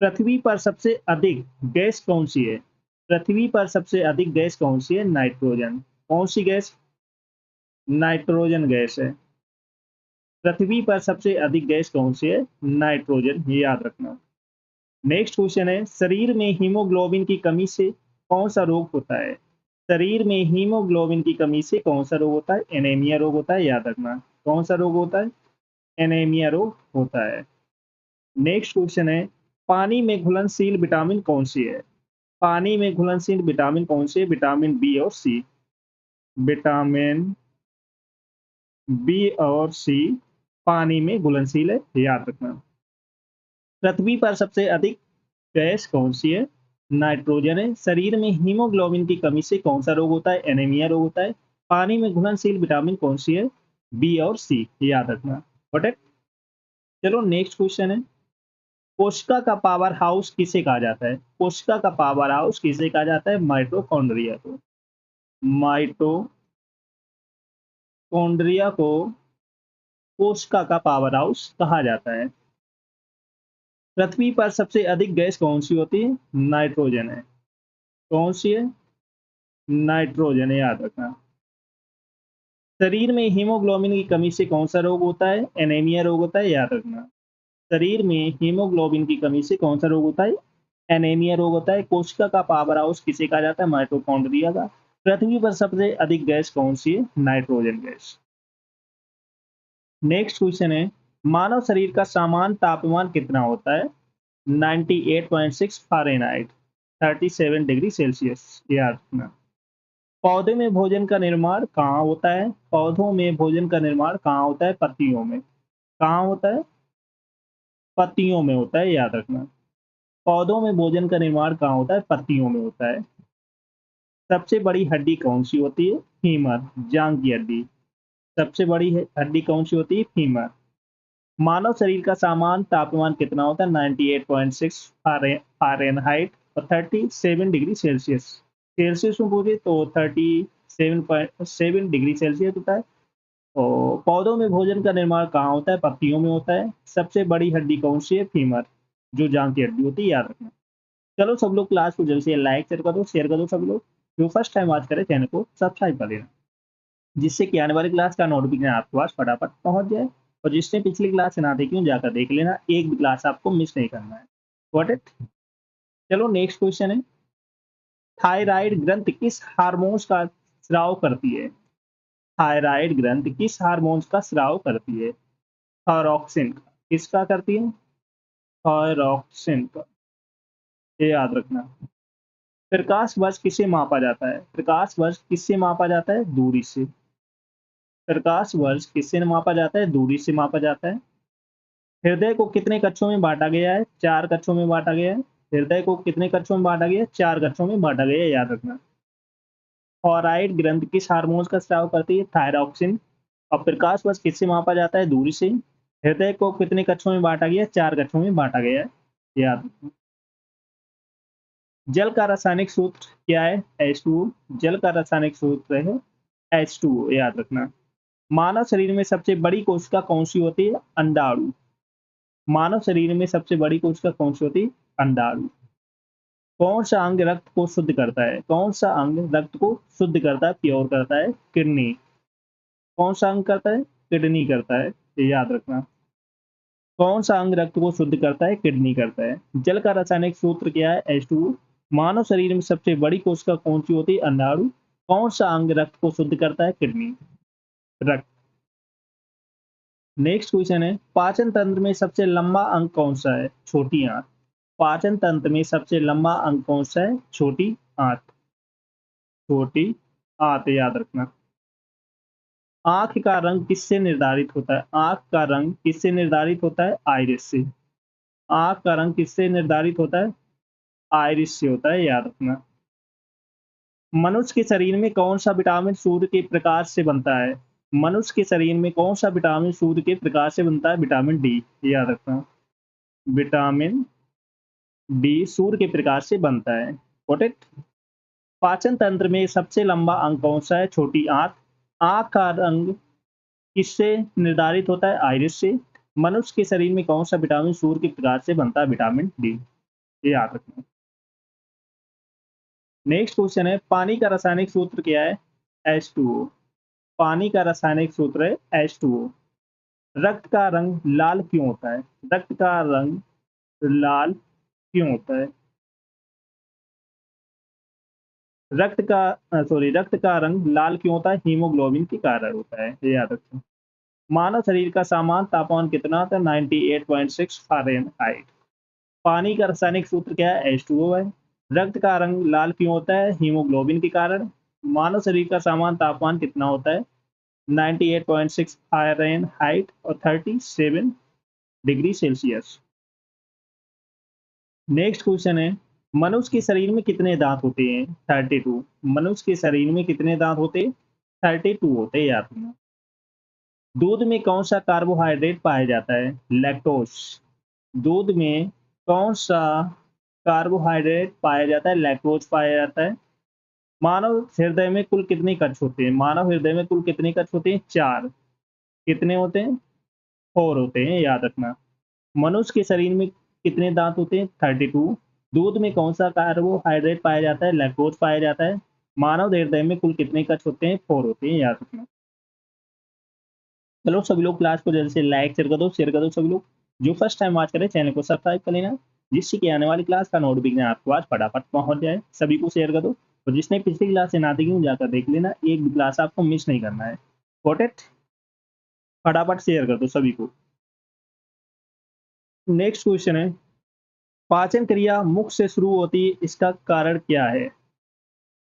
पृथ्वी पर सबसे अधिक गैस कौन सी है? पृथ्वी पर सबसे अधिक गैस कौन सी है? नाइट्रोजन। कौन सी गैस? नाइट्रोजन गैस है। पृथ्वी पर सबसे अधिक गैस कौन सी है? नाइट्रोजन, ये याद रखना। नेक्स्ट क्वेश्चन है, शरीर में हीमोग्लोबिन की कमी से कौन सा रोग होता है? शरीर में हीमोग्लोबिन की कमी से कौन सा रोग होता है? एनीमिया रोग होता है, याद रखना। कौन सा रोग होता है? एनीमिया रोग होता है। नेक्स्ट क्वेश्चन है, पानी में घुलनशील विटामिन कौन सी है? पानी में घुलनशील विटामिन कौन सी है? विटामिन बी और सी। विटामिन बी और सी पानी में घुलनशील है, याद रखना। पृथ्वी पर सबसे अधिक गैस कौन सी है? नाइट्रोजन है। शरीर में हीमोग्लोबिन की कमी से कौन सा रोग होता है? एनीमिया रोग होता है। पानी में घुलनशील विटामिन कौन सी है? बी और सी, याद रखना। Got it? चलो नेक्स्ट क्वेश्चन है, कोशिका का पावर हाउस किसे कहा जाता है? कोशिका का पावर हाउस किसे कहा जाता है? माइटोकॉन्ड्रिया को। माइटोकॉन्ड्रिया को कोशिका का पावर हाउस कहा जाता है। पृथ्वी पर सबसे अधिक गैस कौन सी होती है? नाइट्रोजन है। कौन सी है? नाइट्रोजन, याद रखना। शरीर में हीमोग्लोबिन की कमी से कौन सा रोग होता है? एनीमिया रोग होता है, याद रखना। शरीर में हीमोग्लोबिन की कमी से कौन सा रोग होता है? एनीमिया रोग होता है। कोशिका का पावर हाउस किसे कहा जाता है? माइटोकॉन्ड्रिया का। पृथ्वी पर सबसे अधिक गैस कौन सी है? Nitrogen gas. नेक्स्ट क्वेश्चन है, मानव शरीर का सामान्य तापमान कितना होता है? 98.6 फ़ारेनहाइट, 37 डिग्री सेल्सियस, याद रखना। पौधे में भोजन का निर्माण कहाँ होता है? पौधों में भोजन का निर्माण कहाँ होता है? पत्तियों में। कहाँ होता है? पत्तियों में होता है, याद रखना। पौधों में भोजन का निर्माण कहाँ होता है? पत्तियों में होता है। सबसे बड़ी हड्डी कौन सी होती है? फीमर, जांग की हड्डी। सबसे बड़ी हड्डी कौन सी होती है? फीमर। मानव शरीर का सामान्य तापमान कितना होता है? 98.6 फ़ारेनहाइट और 37 डिग्री सेल्सियस। सेल्सियस में पूछे तो 37.7 डिग्री सेल्सियस होता है। और पौधों में भोजन का निर्माण कहाँ होता है? पत्तियों में होता है। सबसे बड़ी हड्डी कौन सी है? फीमर, जो जांग की हड्डी होती है, याद रखना। चलो सब लोग क्लास को जल्दी से लाइक शेयर कर दो सब लोग। जो फर्स्ट टाइम आज करे चैनल को सब्सक्राइब कर लेना, जिससे कि आने वाली क्लास का नोटिफिकेशन आपके पास फटाफट पहुंच जाए। और जिसने पिछली क्लास ना देखी हो जाकर देख लेना, एक भी क्लास आपको मिस नहीं करना है। Got it? चलो नेक्स्ट क्वेश्चन है, थायराइड ग्रंथि किस हार्मोन्स का स्राव करती है? थायराइड ग्रंथि किस हार्मोन्स का स्राव करती है? थायरॉक्सिन का। किसका करती है? थायरॉक्सिन का, ये याद रखना। प्रकाश वर्ष किसे मापा जाता है? प्रकाश वर्ष किससे मापा जाता है? दूरी से। प्रकाश वर्ष किससे मापा जाता है? दूरी से मापा जाता है। हृदय को कितने कक्षों में बांटा गया है? 4 कक्षों में बांटा गया है। हृदय को कितने कक्षों में बांटा गया है? 4 कक्षों में बांटा गया है, याद रखना। थायराइड ग्रंथि किस हार्मोन का स्राव करती है? थायरॉक्सिन। और प्रकाश वर्ष किससे मापा जाता है? दूरी से। हृदय को कितने कक्षों में बांटा गया है? 4 कक्षों में बांटा गया है, याद रखना। जल का रासायनिक सूत्र क्या है? H2O। जल का रासायनिक सूत्र है H2O, याद रखना। मानव शरीर में सबसे बड़ी कोशिका कौन सी होती है? अंडाणु। मानव शरीर में सबसे बड़ी कोशिका कौन सी होती है? अंडाणु। कौन सा अंग रक्त को शुद्ध करता है? कौन सा अंग रक्त को शुद्ध करता है, प्योर करता है? किडनी। कौन सा अंग करता है? किडनी करता है, ये याद रखना। कौन सा अंग रक्त को शुद्ध करता है? किडनी करता है। जल का रासायनिक सूत्र क्या है? H2O। मानव शरीर में सबसे बड़ी कोशिका कौन सी होती है? अंडाणु। कौन सा अंग रक्त को शुद्ध करता है? किडनी, रक्त। नेक्स्ट क्वेश्चन है, पाचन तंत्र में सबसे लंबा अंग कौन सा है? छोटी आंत। पाचन तंत्र में सबसे लंबा अंग कौन सा है? छोटी आंत। छोटी आंत, याद रखना। आंख का रंग किससे निर्धारित होता है? आंख का रंग किससे निर्धारित होता है? आइरिस से। आंख का रंग किससे निर्धारित होता है? आइरिस से होता है, याद रखना। मनुष्य के शरीर में कौन सा विटामिन सूर्य के प्रकाश से बनता है? मनुष्य के शरीर में कौन सा विटामिन सूर्य के प्रकाश से बनता है? विटामिन डी, याद रखना। विटामिन डी सूर्य के प्रकाश से बनता है। Got it? पाचन तंत्र में सबसे लंबा अंग कौन सा है? छोटी आंत। आंख का रंग किससे निर्धारित होता है? आइरिस से। मनुष्य के शरीर में कौन सा विटामिन सूर्य के प्रकाश से बनता है? Vitamin D. ये याद रखना। नेक्स्ट क्वेश्चन है, पानी का रासायनिक सूत्र क्या है? H2O। पानी का रासायनिक सूत्र है H2O। रक्त का रंग लाल क्यों होता है? रक्त का रंग लाल क्यों होता है? रक्त का रंग लाल क्यों होता है? हीमोग्लोबिन के कारण होता है, ये याद रखें। मानव शरीर का सामान्य तापमान कितना होता है? 98.6 फ़ारेनहाइट। पानी का रासायनिक सूत्र क्या है? H2O है। रक्त का रंग लाल क्यों होता है? हीमोग्लोबिन के कारण। मानव शरीर का सामान्य तापमान कितना होता है? 98.6 फ़ारेनहाइट और 37 डिग्री सेल्सियस। नेक्स्ट क्वेश्चन है, मनुष्य के शरीर में कितने दांत होते हैं? 32। मनुष्य के शरीर में कितने दांत होते हैं? 32 होते हैं, याद रखना। दूध में कौन सा कार्बोहाइड्रेट पाया जाता है? लैक्टोज। दूध में कौन सा कार्बोहाइड्रेट पाया जाता है? लैक्टोज पाया जाता है। मानव हृदय में कुल कितने कक्ष होते हैं? मानव हृदय में कुल कितने कक्ष होते हैं? 4। कितने होते हैं? 4 होते हैं, याद रखना। मनुष्य के शरीर में कितने दांत होते हैं? 32। दूध में कौन सा कार्बोहाइड्रेट पाया जाता है? लैक्टोज पाया जाता है। मानव हृदय में कुल कितने कक्ष होते हैं? 4 होते हैं, याद रखना। चलो सभी लोग क्लास को जल्दी से लाइक शेयर कर दो सभी लोग। जो फर्स्ट टाइम वॉच करें चैनल को सब्सक्राइब कर लेना, जिससे कि आने वाली क्लास का नोटिफिकेशन आपको आज फटाफट पहुंच जाए। सभी को शेयर कर दो और जिसने पिछली क्लास से ना देखी हो जाकर देख लेना, एक भी क्लास आपको मिस नहीं करना है। Got it? फटाफट शेयर कर दो सभी को। नेक्स्ट क्वेश्चन है, पाचन क्रिया मुख से शुरू होती है, इसका कारण क्या है?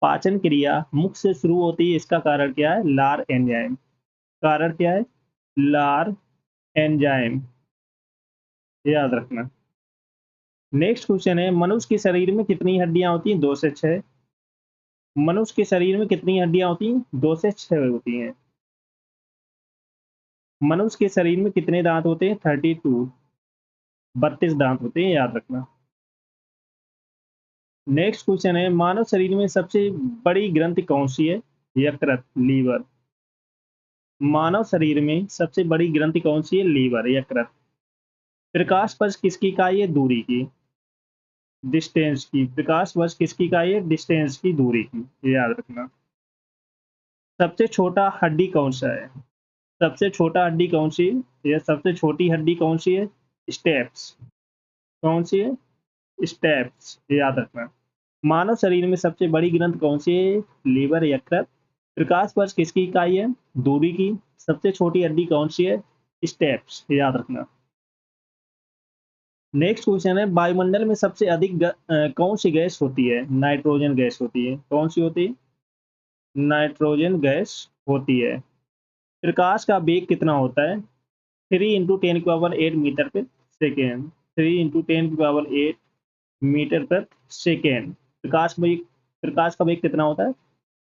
पाचन क्रिया मुख से शुरू होती है, इसका कारण क्या है? लार एंजाइम। कारण क्या है? लार एंजाइम, याद रखना। नेक्स्ट क्वेश्चन है, मनुष्य के शरीर में कितनी हड्डियां होती हैं? 2 से 6। मनुष्य के शरीर में कितनी हड्डियां होती हैं? 2 से 6 होती हैं। मनुष्य के शरीर में कितने दांत होते हैं? 32। 32 दांत होते हैं, याद रखना। नेक्स्ट क्वेश्चन है, मानव शरीर में सबसे बड़ी ग्रंथि कौन सी है? यकृत, लीवर। मानव शरीर में सबसे बड़ी ग्रंथि कौन सी है? लीवर, यकृत। प्रकाश वर्ष किसकी इकाई है? दूरी की, डिस्टेंस की। प्रकाश वर्ष किसकी इकाई है? डिस्टेंस की, दूरी की, ये याद रखना। सबसे छोटा हड्डी कौन सा है? सबसे छोटा हड्डी कौन सी है? या सबसे छोटी हड्डी कौन सी है? स्टेप्स। कौन सी है? स्टेप्स, ये याद रखना। मानव शरीर में सबसे बड़ी ग्रंथ कौन सी है? लीवर, यकृत। प्रकाश वर्ष किसकी इकाई है? दूरी की। सबसे छोटी हड्डी कौन सी है? स्टेप्स, ये याद रखना। नेक्स्ट क्वेश्चन है, वायुमंडल में सबसे अधिक कौन सी गैस होती है? नाइट्रोजन गैस होती है। कौन सी होती है? नाइट्रोजन गैस होती है। प्रकाश का वेग कितना होता है? 3 × 10⁸ मीटर पर सेकेंड। 3 × 10⁸ मीटर पर सेकेंड। प्रकाश का वेग कितना होता है?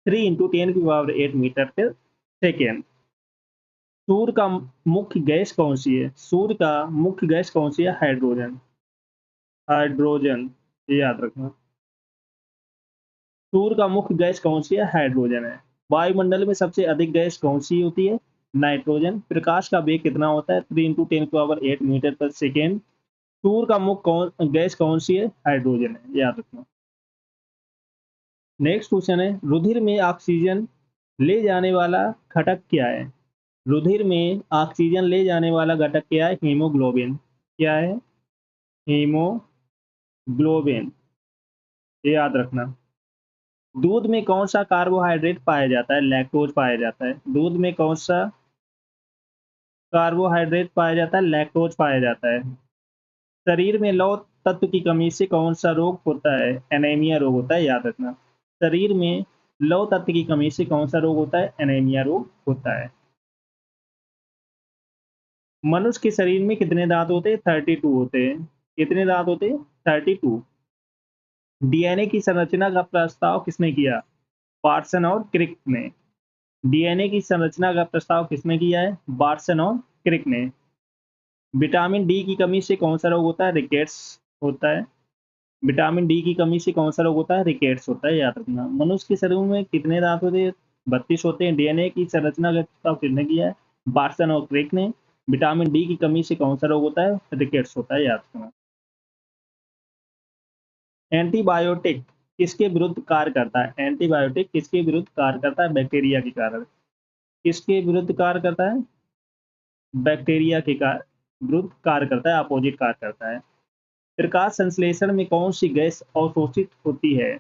3 × 10⁸ मीटर पर सेकेंड। सूर्य का मुख्य गैस कौन सी है? सूर्य का मुख्य गैस कौन सी है? हाइड्रोजन। हाइड्रोजन, ये याद रखना। सूर्य का मुख्य गैस कौन सी है? हाइड्रोजन है। वायुमंडल में सबसे अधिक गैस कौन सी होती है? नाइट्रोजन। प्रकाश का वेग कितना होता है? 3 × 10⁸ मीटर पर सेकेंड। सूर्य का मुख्य गैस कौन सी है? हाइड्रोजन है, याद रखना। नेक्स्ट क्वेश्चन है, रुधिर में ऑक्सीजन ले जाने वाला घटक क्या है? रुधिर में ऑक्सीजन ले जाने वाला घटक क्या है? हीमोग्लोबिन। क्या है? हीमोग्लोबिन, ये याद रखना। दूध में कौन सा कार्बोहाइड्रेट पाया जाता है? लैक्टोज पाया जाता है। दूध में कौन सा कार्बोहाइड्रेट पाया जाता है? लैक्टोज पाया जाता है। शरीर में लौह तत्व की कमी से कौन सा रोग होता है? एनीमिया रोग होता है, याद रखना। शरीर में लौह तत्व की कमी से कौन सा रोग होता है? एनीमिया रोग होता है। मनुष्य के शरीर में कितने दांत होते हैं? 32 होते हैं। कितने दांत होते हैं? 32। डीएनए की संरचना का प्रस्ताव किसने किया? वाटसन और क्रिक ने। डीएनए की संरचना का प्रस्ताव किसने किया है? वाटसन और क्रिक ने। विटामिन डी की कमी से कौन सा रोग होता है? रिकेट्स होता है। विटामिन डी की कमी से कौन सा रोग होता है? रिकेट्स होता है, याद रखना। मनुष्य के शरीर में कितने दांत होते हैं? 32 होते हैं। डीएनए की संरचना का प्रस्ताव किसने किया है? वाटसन और क्रिक ने। विटामिन डी की कमी से कौन सा रोग होता है? रिकेट्स होता है, याद रखना। एंटीबायोटिक किसके विरुद्ध कार्य करता है? एंटीबायोटिक किसके विरुद्ध कार्य करता है? बैक्टीरिया के कारण। किसके विरुद्ध कार्य करता है? बैक्टीरिया के विरुद्ध कार्य करता है, अपोजिट कार्य करता है। प्रकाश संश्लेषण में कौन सी गैस अवशोषित होती है?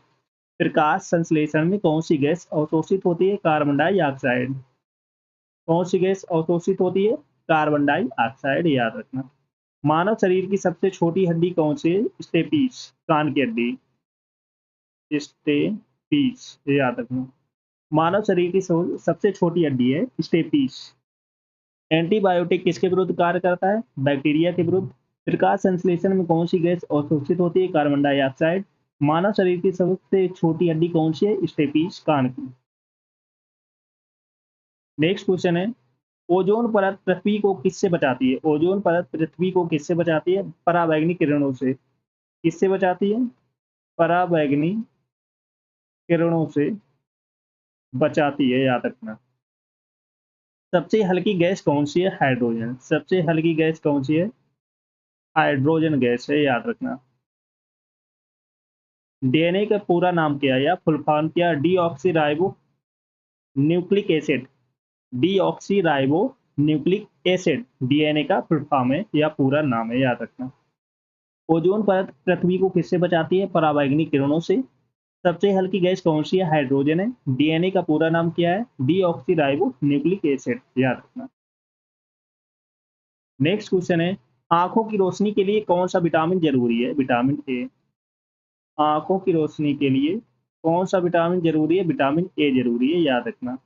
प्रकाश संश्लेषण में कौन सी गैस अवशोषित होती है? Carbon dioxide. कौन सी गैस अवशोषित होती है? कार्बन डाइऑक्साइड, याद रखना। मानव शरीर की सबसे छोटी हड्डी कौन सी है? स्टेपीस, कान की हड्डी, स्टेपीस, याद रखना। मानव शरीर की सबसे छोटी हड्डी है स्टेपीस। एंटीबायोटिक किसके विरुद्ध कार्य करता है? बैक्टीरिया के विरुद्ध। प्रकाश संश्लेषण में कौन सी गैस अवशोषित होती है? Carbon dioxide. मानव शरीर की सबसे छोटी हड्डी कौन सी है? स्टेपीस, कान की। नेक्स्ट क्वेश्चन है, ओजोन परत पृथ्वी को किससे बचाती है? ओजोन परत पृथ्वी को किससे बचाती है? पराबैंगनी किरणों से। किससे बचाती है? पराबैंगनी किरणों से बचाती है, याद रखना। सबसे हल्की गैस कौन सी है? हाइड्रोजन। सबसे हल्की गैस कौन सी है? हाइड्रोजन गैस है, याद रखना। डीएनए का पूरा नाम क्या है या फुल फॉर्म क्या? Deoxyribo nucleic acid. Deoxyribo nucleic acid DNA का फुल फॉर्म है या पूरा नाम है, याद रखना। ओजोन परत पृथ्वी को किससे बचाती है? पराबैंगनी किरणों से। सबसे हल्की गैस कौन सी है? हाइड्रोजन है। डीएनए का पूरा नाम क्या है? डीऑक्सीराइबो न्यूक्लिक एसिड, याद रखना। नेक्स्ट क्वेश्चन है, आंखों की रोशनी के लिए कौन सा विटामिन जरूरी है? Vitamin A. आंखों की रोशनी के लिए कौन सा विटामिन जरूरी है? विटामिन ए जरूरी है, याद रखना।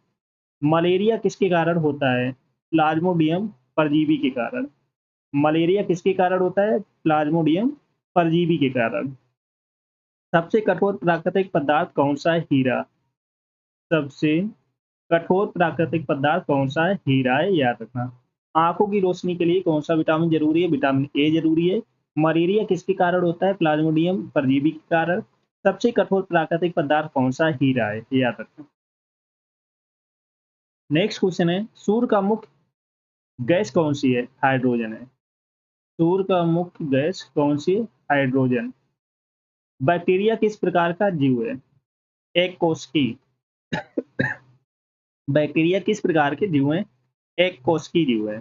मलेरिया किसके कारण होता है? प्लाज्मोडियम परजीवी के कारण। मलेरिया किसके कारण होता है? प्लाज्मोडियम परजीवी के कारण। सबसे कठोर प्राकृतिक पदार्थ कौन सा है? हीरा। सबसे कठोर प्राकृतिक पदार्थ कौन सा है? हीरा है, याद रखना। आंखों की रोशनी के लिए कौन सा विटामिन जरूरी है? विटामिन ए जरूरी है। मलेरिया किसके कारण होता है? प्लाज्मोडियम परजीवी के कारण। सबसे कठोर प्राकृतिक पदार्थ कौन सा है? हीरा है, याद रखना। नेक्स्ट क्वेश्चन है, सूर्य का मुख्य गैस कौन सी है? हाइड्रोजन है। सूर्य का मुख्य गैस कौन सी है? हाइड्रोजन। बैक्टीरिया किस प्रकार का जीव है? एक कोशिकी। बैक्टीरिया किस प्रकार के जीव हैं? एक कोशिकी जीव है।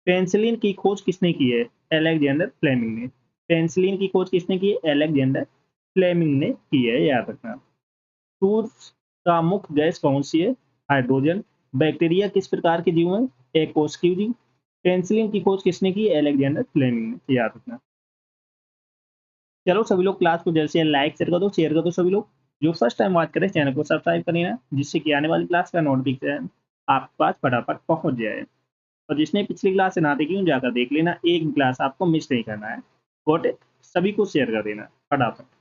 पेनिसिलिन की खोज किसने की है? अलेक्जेंडर फ्लेमिंग ने। पेनिसिलिन की खोज किसने की है? अलेक्जेंडर फ्लेमिंग ने की है, याद रखना। सूर्य का मुख्य गैस कौन सी है? हाइड्रोजन। बैक्टीरिया किस प्रकार के जीव हैं? एक कोशिकीय जीव। पेनिसिलिन की खोज किसने की? अलेक्जेंडर फ्लेमिंग ने, याद रखना। चलो सभी लोग क्लास को जल्द से लाइक शेयर कर दो सभी लोग। जो फर्स्ट टाइम वॉच करें चैनल को सब्सक्राइब कर लेना, जिससे कि आने वाली क्लास का नोटिफिकेशन आपके पास फटाफट पहुंच जाए। और जिसने पिछली क्लास से ना देखी जाकर देख लेना, एक क्लास आपको मिस नहीं करना है। Got it? सभी को शेयर कर देना फटाफट।